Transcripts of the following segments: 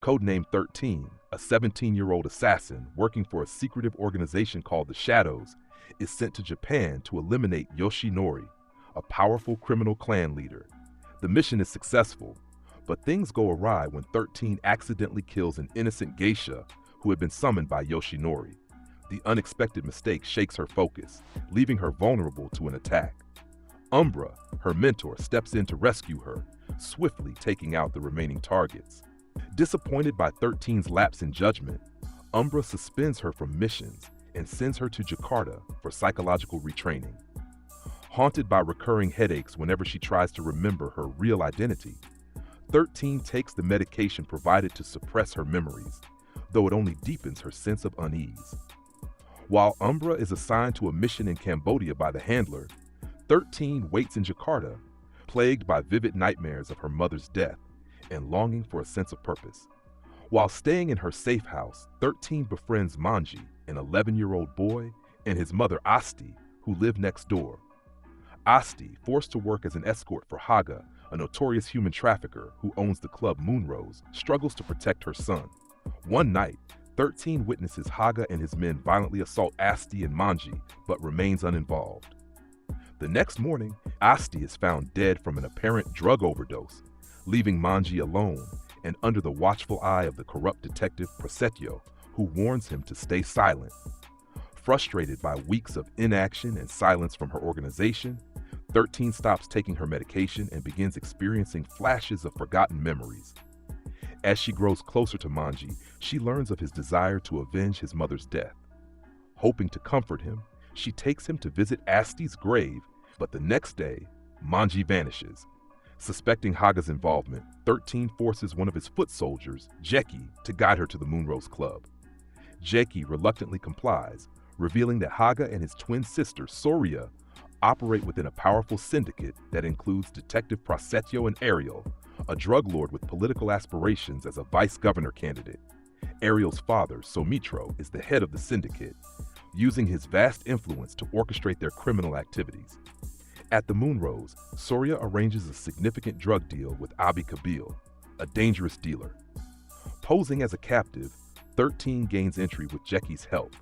Codenamed 13, a 17-year-old assassin working for a secretive organization called the Shadows, is sent to Japan to eliminate Yoshinori, a powerful criminal clan leader. The mission is successful, but things go awry when 13 accidentally kills an innocent geisha who had been summoned by Yoshinori. The unexpected mistake shakes her focus, leaving her vulnerable to an attack. Umbra, her mentor, steps in to rescue her, swiftly taking out the remaining targets. Disappointed by 13's lapse in judgment, Umbra suspends her from missions and sends her to Jakarta for psychological retraining. Haunted by recurring headaches whenever she tries to remember her real identity, 13 takes the medication provided to suppress her memories, though it only deepens her sense of unease. While Umbra is assigned to a mission in Cambodia by the handler, 13 waits in Jakarta, plagued by vivid nightmares of her mother's death and longing for a sense of purpose. While staying in her safe house, 13 befriends Manji, an 11-year-old boy, and his mother Asti, who live next door. Asti, forced to work as an escort for Haga, a notorious human trafficker who owns the club Moonrose, struggles to protect her son. One night, 13 witnesses Haga and his men violently assault Asti and Manji, but remains uninvolved. The next morning, Asti is found dead from an apparent drug overdose, leaving Manji alone and under the watchful eye of the corrupt detective Prasetyo, who warns him to stay silent. Frustrated by weeks of inaction and silence from her organization, 13 stops taking her medication and begins experiencing flashes of forgotten memories. As she grows closer to Manji, she learns of his desire to avenge his mother's death. Hoping to comfort him, she takes him to visit Asti's grave, but the next day, Manji vanishes. Suspecting Haga's involvement, 13 forces one of his foot soldiers, Jeki, to guide her to the Moonrose Club. Jeki reluctantly complies, revealing that Haga and his twin sister, Soria, operate within a powerful syndicate that includes Detective Prasetyo and Ariel, a drug lord with political aspirations as a vice governor candidate. Ariel's father, Somitro, is the head of the syndicate, using his vast influence to orchestrate their criminal activities. At the Moonrose, Soria arranges a significant drug deal with Abi Kabil, a dangerous dealer. Posing as a captive, 13 gains entry with Jeki's help.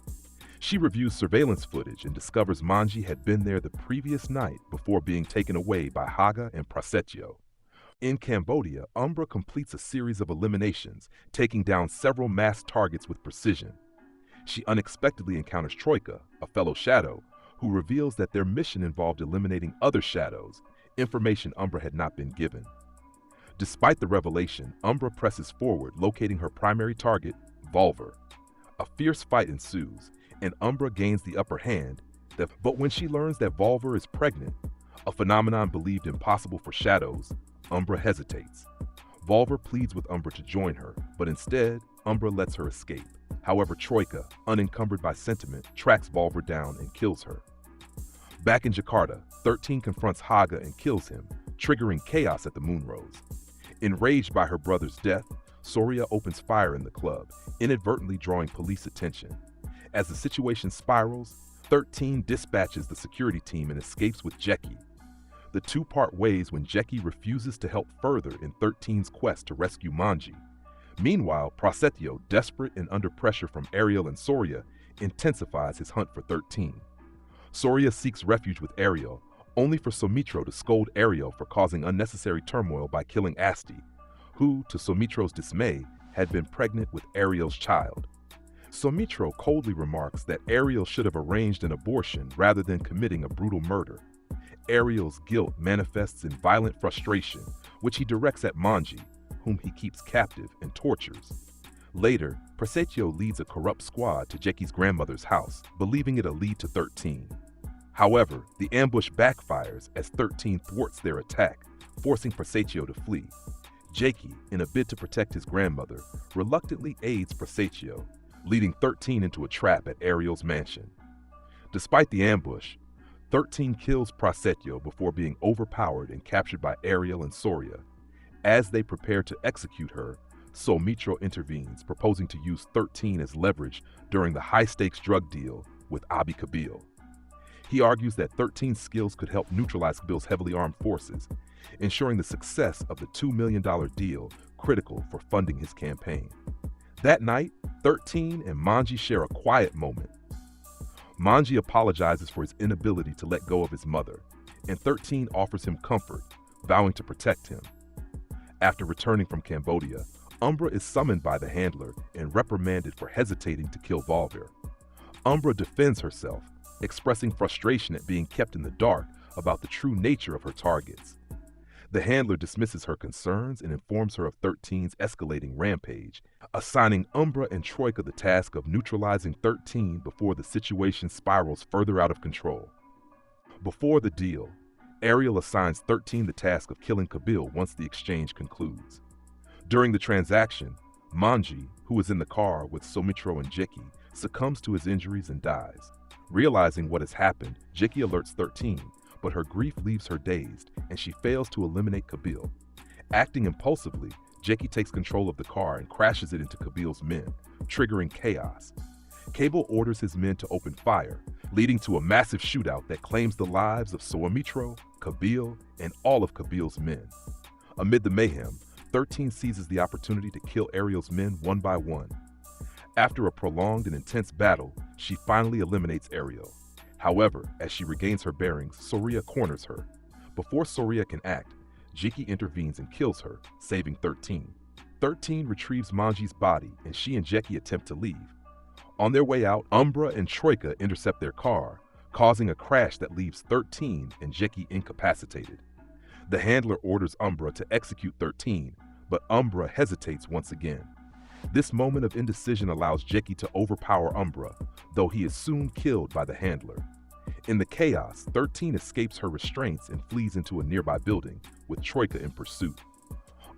She reviews surveillance footage and discovers Manji had been there the previous night before being taken away by Haga and Prasetyo. In Cambodia, Umbra completes a series of eliminations, taking down several masked targets with precision. She unexpectedly encounters Troika, a fellow shadow, who reveals that their mission involved eliminating other shadows, information Umbra had not been given. Despite the revelation, Umbra presses forward, locating her primary target, Volver. A fierce fight ensues, and Umbra gains the upper hand, but when she learns that Volver is pregnant, a phenomenon believed impossible for shadows, Umbra hesitates. Volver pleads with Umbra to join her, but instead, Umbra lets her escape. However, Troika, unencumbered by sentiment, tracks Volver down and kills her. Back in Jakarta, 13 confronts Haga and kills him, triggering chaos at the Moonrose. Enraged by her brother's death, Soria opens fire in the club, inadvertently drawing police attention. As the situation spirals, 13 dispatches the security team and escapes with Jeki. The two part ways when Jeki refuses to help further in 13's quest to rescue Manji. Meanwhile, Prasetyo, desperate and under pressure from Ariel and Soria, intensifies his hunt for 13. Soria seeks refuge with Ariel, only for Somitro to scold Ariel for causing unnecessary turmoil by killing Asti, who, to Somitro's dismay, had been pregnant with Ariel's child. Somitro coldly remarks that Ariel should have arranged an abortion rather than committing a brutal murder. Ariel's guilt manifests in violent frustration, which he directs at Manji, whom he keeps captive and tortures. Later, Prasetyo leads a corrupt squad to Jeki's grandmother's house, believing it'll lead to 13. However, the ambush backfires as 13 thwarts their attack, forcing Prasetyo to flee. Jeki, in a bid to protect his grandmother, reluctantly aids Prasetyo, leading 13 into a trap at Ariel's mansion. Despite the ambush, 13 kills Prasetyo before being overpowered and captured by Ariel and Soria. As they prepare to execute her, Somitro intervenes, proposing to use 13 as leverage during the high-stakes drug deal with Abi Kabil. He argues that 13's skills could help neutralize Kabil's heavily armed forces, ensuring the success of the $2 million deal critical for funding his campaign. That night, 13 and Manji share a quiet moment. Manji apologizes for his inability to let go of his mother, and 13 offers him comfort, vowing to protect him. After returning from Cambodia, Umbra is summoned by the handler and reprimanded for hesitating to kill Volver. Umbra defends herself, expressing frustration at being kept in the dark about the true nature of her targets. The handler dismisses her concerns and informs her of 13's escalating rampage, assigning Umbra and Troika the task of neutralizing 13 before the situation spirals further out of control. Before the deal, Ariel assigns 13 the task of killing Kabil once the exchange concludes. During the transaction, Manji, who is in the car with Somitro and Jeki, succumbs to his injuries and dies. Realizing what has happened, Jeki alerts 13, but her grief leaves her dazed, and she fails to eliminate Kabil. Acting impulsively, Jeki takes control of the car and crashes it into Kabil's men, triggering chaos. Cable orders his men to open fire, leading to a massive shootout that claims the lives of Somitro, Kabil, and all of Kabil's men. Amid the mayhem, 13 seizes the opportunity to kill Ariel's men one by one. After a prolonged and intense battle, she finally eliminates Ariel. However, as she regains her bearings, Soria corners her. Before Soria can act, Jeki intervenes and kills her, saving 13. 13 retrieves Manji's body, and she and Jeki attempt to leave. On their way out, Umbra and Troika intercept their car, causing a crash that leaves 13 and Jeki incapacitated. The handler orders Umbra to execute 13, but Umbra hesitates once again. This moment of indecision allows Jeki to overpower Umbra, though he is soon killed by the handler. In the chaos, 13 escapes her restraints and flees into a nearby building, with Troika in pursuit.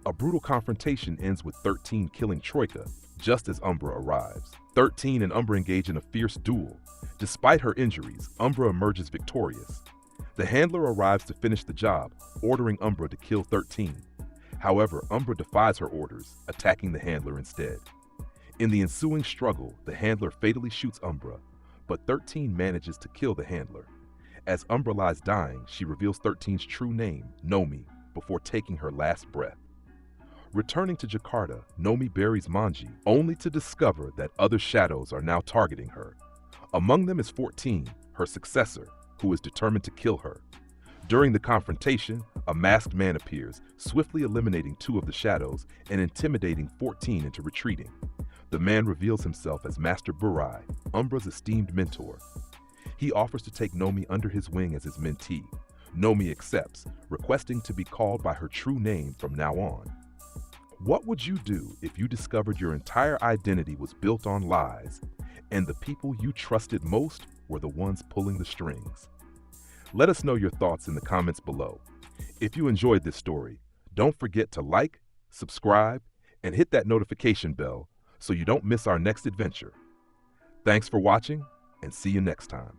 A brutal confrontation ends with 13 killing Troika, just as Umbra arrives. 13 and Umbra engage in a fierce duel. Despite her injuries, Umbra emerges victorious. The handler arrives to finish the job, ordering Umbra to kill 13. However, Umbra defies her orders, attacking the handler instead. In the ensuing struggle, the handler fatally shoots Umbra, but 13 manages to kill the handler. As Umbra lies dying, she reveals 13's true name, Nomi, before taking her last breath. Returning to Jakarta, Nomi buries Manji, only to discover that other shadows are now targeting her. Among them is 14, her successor, who is determined to kill her. During the confrontation, a masked man appears, swiftly eliminating 2 of the shadows and intimidating 14 into retreating. The man reveals himself as Master Burai, Umbra's esteemed mentor. He offers to take Nomi under his wing as his mentee. Nomi accepts, requesting to be called by her true name from now on. What would you do if you discovered your entire identity was built on lies, and the people you trusted most were the ones pulling the strings? Let us know your thoughts in the comments below. If you enjoyed this story, don't forget to like, subscribe, and hit that notification bell so you don't miss our next adventure. Thanks for watching, and see you next time.